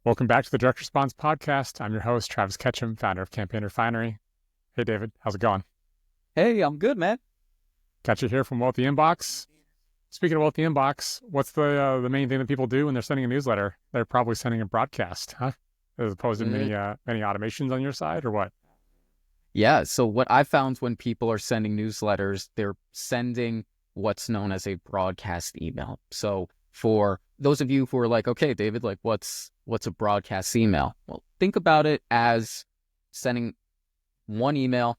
Welcome back to the Direct Response Podcast. I'm your host, Travis Ketchum, founder of Campaign Refinery. Hey, David, how's it going? Hey, I'm good, man. Got you here from Wealthy Inbox. Speaking of Wealthy Inbox, what's the main thing that people do when they're sending a newsletter? They're probably sending a broadcast, huh? As opposed to many automations on your side, or what? Yeah, so what I found when people are sending newsletters, they're sending what's known as a broadcast email. So for those of you who are like, okay, David, like what's a broadcast email? Well, think about it as sending one email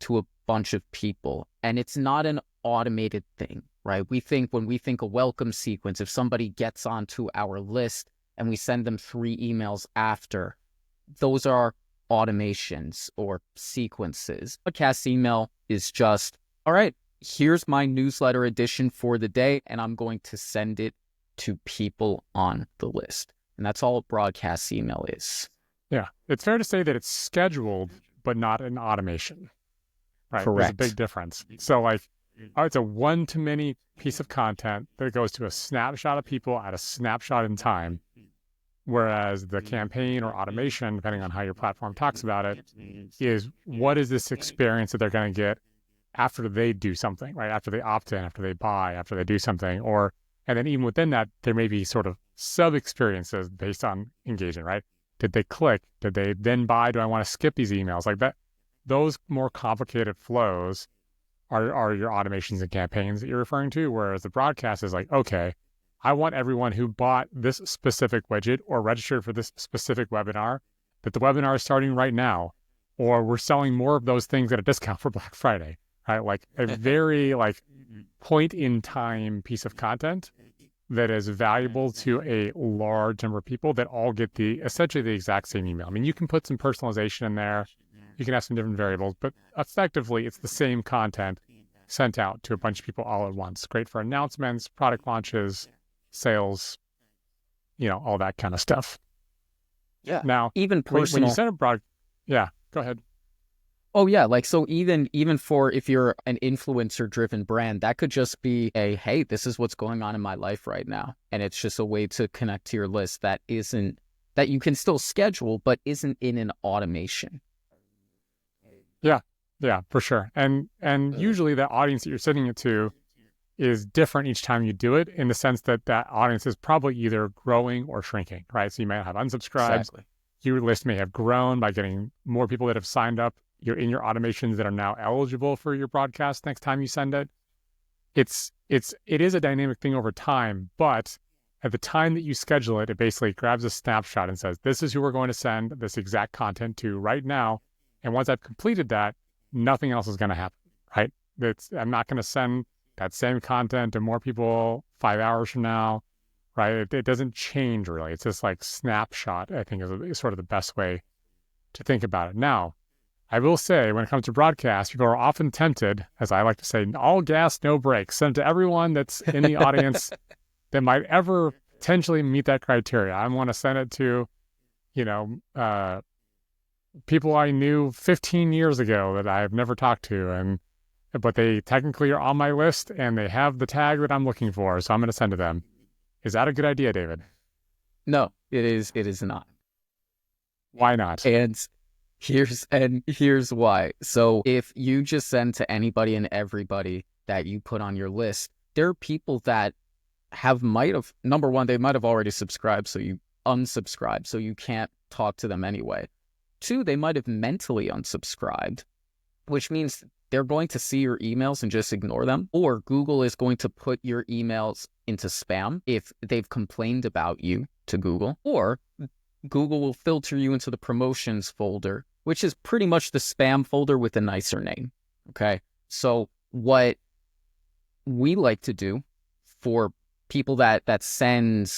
to a bunch of people, and it's not an automated thing, right? When we think a welcome sequence, if somebody gets onto our list and we send them 3 emails after, those are automations or sequences. Podcast email is just, all right, here's my newsletter edition for the day, and I'm going to send it to people on the list. And that's all a broadcast email is. Yeah, it's fair to say that it's scheduled, but not an automation, right? Correct. There's a big difference. So it's a one-to-many piece of content that goes to a snapshot of people at a snapshot in time. Whereas the campaign or automation, depending on how your platform talks about it, is what is this experience that they're going to get after they do something, right? After they opt in, after they buy, after they do something, and then even within that, there may be sort of sub-experiences based on engagement, right? Did they click? Did they then buy? Do I want to skip these emails? Like that, those more complicated flows are your automations and campaigns that you're referring to, whereas the broadcast is like, okay, I want everyone who bought this specific widget or registered for this specific webinar, that the webinar is starting right now, or we're selling more of those things at a discount for Black Friday, right? Like a very point in time piece of content that is valuable to a large number of people that all get essentially the exact same email. I mean, you can put some personalization in there, you can have some different variables, but effectively it's the same content sent out to a bunch of people all at once. Great for announcements, product launches, sales, all that kind of stuff. Yeah. Now, even personal. When you send a yeah, go ahead. Oh yeah, so even for if you're an influencer-driven brand, that could just be hey, this is what's going on in my life right now, and it's just a way to connect to your list that you can still schedule, but isn't in an automation. Yeah, for sure. And usually the audience that you're sending it to is different each time you do it, in the sense that audience is probably either growing or shrinking, right? So you might have unsubscribed. Exactly. Your list may have grown by getting more people that have signed up. You're in your automations that are now eligible for your broadcast next time you send it. It is a dynamic thing over time, but at the time that you schedule it, it basically grabs a snapshot and says, this is who we're going to send this exact content to right now. And once I've completed that, nothing else is going to happen, right? I'm not going to send that same content to more people 5 hours from now, right? It doesn't change really. It's just like snapshot, I think is sort of the best way to think about it. Now, I will say when it comes to broadcast, people are often tempted, as I like to say, all gas, no brakes. Send to everyone that's in the audience that might ever potentially meet that criteria. I want to send it to, people I knew 15 years ago that I've never talked to, but they technically are on my list and they have the tag that I'm looking for, so I'm going to send to them. Is that a good idea, David? No, it is not. Why not? And here's why. So if you just send to anybody and everybody that you put on your list, there are people that number one, they might have already subscribed, so you unsubscribe, so you can't talk to them anyway. 2, they might have mentally unsubscribed, which means they're going to see your emails and just ignore them, or Google is going to put your emails into spam if they've complained about you to Google, or Google will filter you into the promotions folder, which is pretty much the spam folder with a nicer name. Okay. So what we like to do for people that send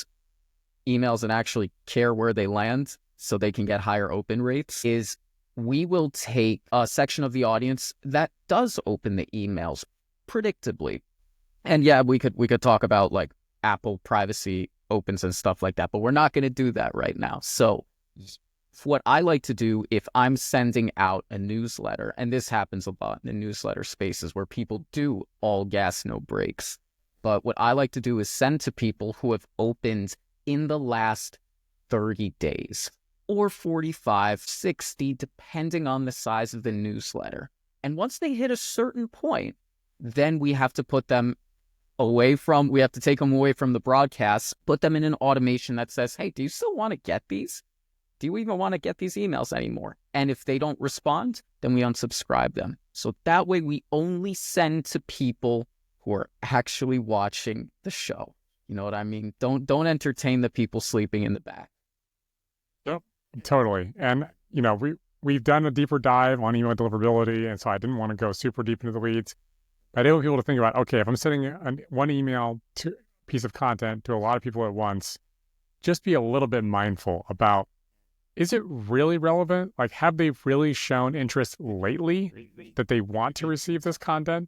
emails and actually care where they land so they can get higher open rates is we will take a section of the audience that does open the emails predictably. And yeah, we could talk about like Apple privacy opens and stuff like that, but we're not going to do that right now. So what I like to do if I'm sending out a newsletter, and this happens a lot in the newsletter spaces where people do all gas, no brakes. But what I like to do is send to people who have opened in the last 30 days or 45, 60, depending on the size of the newsletter. And once they hit a certain point, then we have to take them away from the broadcast, put them in an automation that says, hey, do you still want to get these? Do you even want to get these emails anymore? And if they don't respond, then we unsubscribe them. So that way we only send to people who are actually watching the show. You know what I mean? Don't entertain the people sleeping in the back. Yep, totally. And, you know, we've done a deeper dive on email deliverability, and so I didn't want to go super deep into the weeds. But I want people to think about, okay, if I'm sending one email to piece of content to a lot of people at once, just be a little bit mindful about, is it really relevant? Like, have they really shown interest lately that they want to receive this content?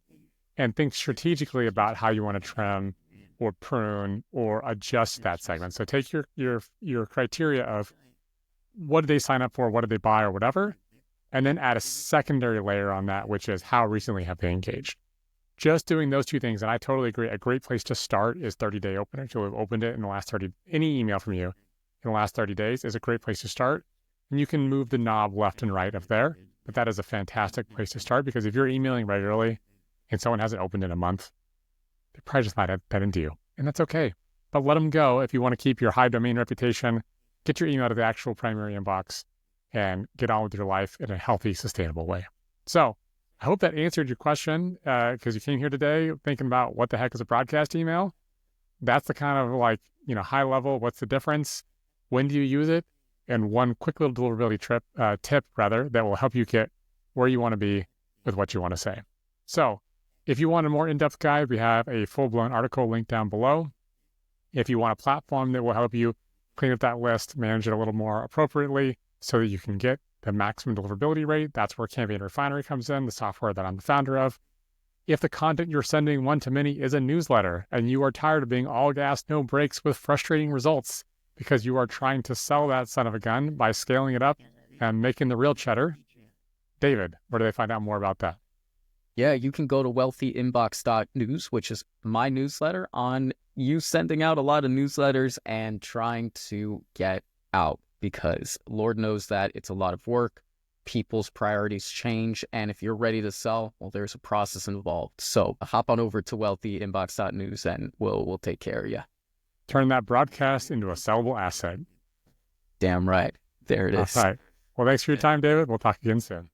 And think strategically about how you want to trim or prune or adjust that segment. So take your criteria of what did they sign up for, what did they buy or whatever, and then add a secondary layer on that, which is how recently have they engaged. Just doing those two things, and I totally agree, a great place to start is 30-day opener. If you'll have opened it in the last 30, any email from you in the last 30 days is a great place to start. And you can move the knob left and right of there, but that is a fantastic place to start, because if you're emailing regularly and someone hasn't opened in a month, they're probably just not that into you. And that's okay. But let them go if you want to keep your high domain reputation, get your email to the actual primary inbox, and get on with your life in a healthy, sustainable way. So I hope that answered your question, because you came here today thinking about what the heck is a broadcast email. That's the kind of like, you know, high level, what's the difference? When do you use it? And one quick little deliverability tip that will help you get where you want to be with what you want to say. So if you want a more in-depth guide, we have a full-blown article linked down below. If you want a platform that will help you clean up that list, manage it a little more appropriately so that you can get the maximum deliverability rate, that's where Campaign Refinery comes in, the software that I'm the founder of. If the content you're sending one-to-many is a newsletter and you are tired of being all gas, no brakes with frustrating results because you are trying to sell that son of a gun by scaling it up and making the real cheddar, David, where do they find out more about that? Yeah, you can go to wealthyinbox.news, which is my newsletter on you sending out a lot of newsletters and trying to get out, because Lord knows that it's a lot of work. People's priorities change. And if you're ready to sell, well, there's a process involved. So hop on over to wealthyinbox.news and we'll take care of you. Turn that broadcast into a sellable asset. Damn right. There it is. All right. Well, thanks for your time, David. We'll talk again soon.